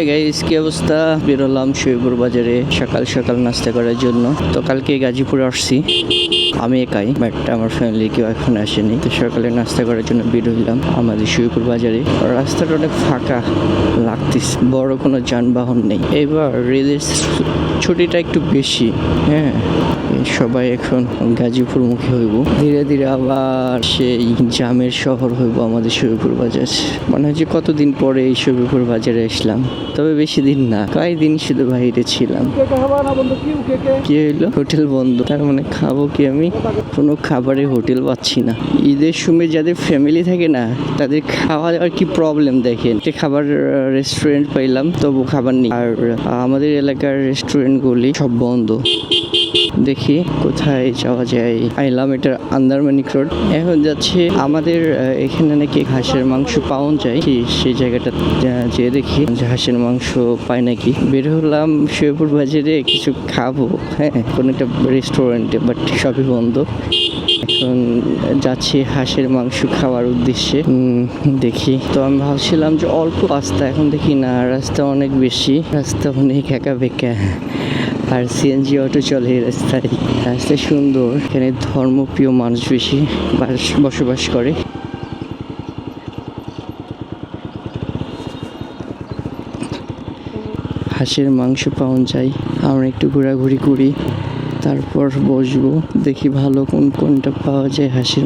Guys কি অবস্থা, বেরোলাম শিবপুর বাজারে সকাল সকাল নাস্তা করার জন্য। তো কালকে গাজীপুরে আসছি আমি একাই, বাট আমার ফ্যামিলি কেউ এখন আসেনি। তো সকালে নাস্তা করার জন্য বের হইলাম আমাদের শিবপুর বাজারে। রাস্তাটা অনেক ফাঁকা লাগতেছে, বড় কোনো যানবাহন নেই। এবার রেলের ছুটিটা একটু বেশি। হ্যাঁ, সবাই এখন গাজীপুর মুখী হইব। ধীরে ধীরে আবার সেই জামের শহর হইব আমাদের শিবপুর বাজার। মনে হয় যে কতদিন পরে এই শিবপুর বাজারে আসলাম, তবে বেশি দিন না, কয়েকদিন শুধু বাইরে ছিলাম। কি হইলো, হোটেল বন্ধ, তার মানে খাবো কি? আমি কোনো খাবারের হোটেল পাচ্ছি না। ঈদের সময় যাদের ফ্যামিলি থাকে না, তাদের খাওয়া আর কি প্রবলেম দেখেন। খাবার রেস্টুরেন্ট পাইলাম, তবু খাবার নেই। আর আমাদের এলাকার রেস্টুরেন্টগুলি সব বন্ধ। দেখি কোথায় যাওয়া যায়। আইলাম এটা আন্দারমানিক রোড। এখন যাচ্ছে আমাদের এখানে নাকি হাঁসের মাংস পাওয়া যায়, কি সেই জায়গাটা যেয়ে দেখি যে হাঁসের মাংস পায় নাকি। বের হলাম শিবপুর বাজারে কিছু খাবো, হ্যাঁ, কোনো একটা রেস্টুরেন্টে, বাট সবই বন্ধ। এখন যাচ্ছি হাঁসের মাংস খাওয়ার উদ্দেশ্যে। দেখি, তো আমি ভাবছিলাম যে অল্প রাস্তা, এখন দেখি না, রাস্তা অনেক বেশি, রাস্তা অনেক একা বেঁকা। আর সিএনজি অটো চলে এই রাস্তায়। রাস্তা সুন্দর, এখানে ধর্মপ্রিয় মানুষ বেশি বসবাস করে। হাঁসের মাংস পাওয়া যায়, আমরা একটু ঘোরাঘুরি করি, তারপর বসবো। দেখি ভালো কোনটা পাওয়া যায়। হাঁসের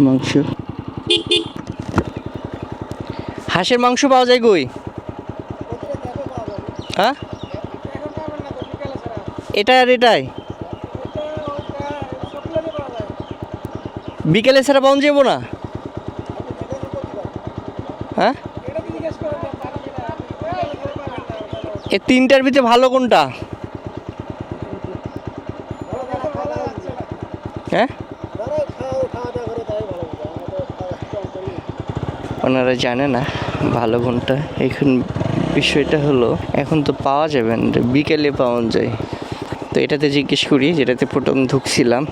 মাংস পাওয়া যায় কই? হ্যাঁ, এটা আর এটাই বিকেলে ছাড়া পাওয়া যাবো না? হ্যাঁ, এই তিনটার ভিতরে ভালো কোনটা? হ্যাঁ, ওনারা জানে না ভালো কোনটা। এখন বিষয়টা হলো, এখন তো পাওয়া যাবে না, বিকেলে পাওয়া যায়। তো এটাতে জিজ্ঞেস করি, যেটাতে প্রথম ঢুকছিলাম।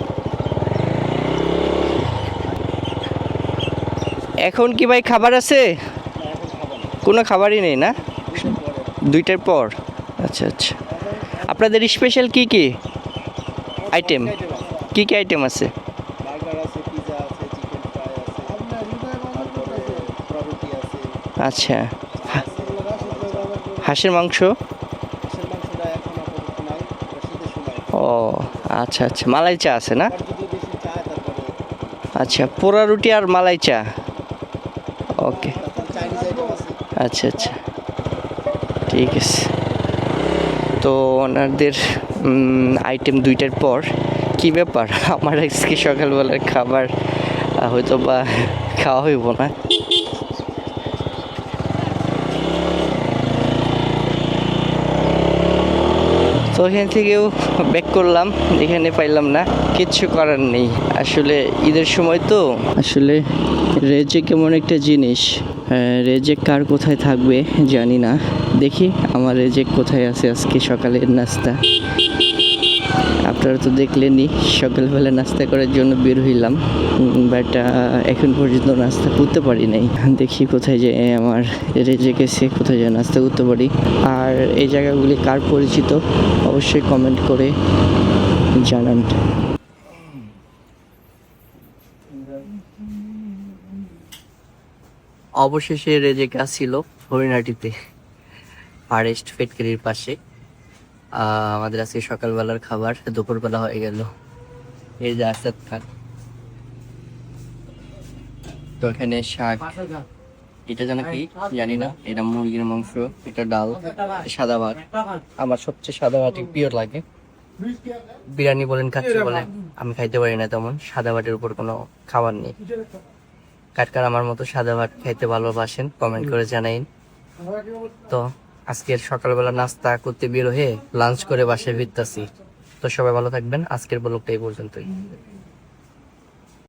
এখন কি ভাই খাবার আছে? কোনো খাবারই নেই না, 2টার পর? আচ্ছা আচ্ছা। আপনাদের স্পেশাল কি কি আইটেম, কি কি আইটেম আছে? আচ্ছা, হাঁসের মাংস। ও আচ্ছা আচ্ছা, মালাই চা আছে না? আচ্ছা, পোড়া রুটি আর মালাই চা। ওকে, আচ্ছা আচ্ছা, ঠিক আছে। তো ওনাদের আইটেম 2টার পর। কি ব্যাপার, আমার আজকে সকালবেলার খাবার হয়তো বা খাওয়া হইব না। তো এখান থেকেও ব্যাক করলাম, এখানে পাইলাম না, কিচ্ছু করার নেই। আসলে ঈদের সময় তো, আসলে রেজে কেমন একটা জিনিস, রেজেক কার কোথায় থাকবে জানি না। দেখি আমার রেজেক কোথায় আছে। আজকে সকালের নাস্তা আপনারা তো দেখলেনই, সকালবেলা নাস্তা করার জন্য বের হইলাম, বাট এখন পর্যন্ত নাস্তা করতে পারি নাই। দেখি কোথায় যে আমার রেজেক এসে, কোথায় যে নাস্তা করতে পারি। আর এই জায়গাগুলি কার পরিচিত অবশ্যই কমেন্ট করে জানান। অবশেষে রেজেক আসছিল হরিণাটিতে, ফরেস্ট ফেটকারির পাশে। আমাদের আজকে সকালবেলার খাবার, দুপুরবেলা হয়ে গেল। এই যে আসাদ খান, তো এখানে শাক, এটা যেন কি জানি না, এটা মুরগির মাংস, এটা ডাল, সাদা ভাত। আমার সবচেয়ে সাদা ভাতই প্রিয় লাগে। বিরিয়ানি বলেন, খাচ্ছি বলেন, আমি খাইতে পারি না তেমন। সাদা ভাতের উপর কোনো খাবার নেই। কার আমার মতো সাদা ভাত খাইতে ভালোবাসেন কমেন্ট করে জানাইন। তো আজকের সকালবেলা নাস্তা করতে বের হয়ে লাঞ্চ করে বাসায় ফিরতাছি। তো সবাই ভালো থাকবেন, আজকের ব্লগটা এই পর্যন্তই।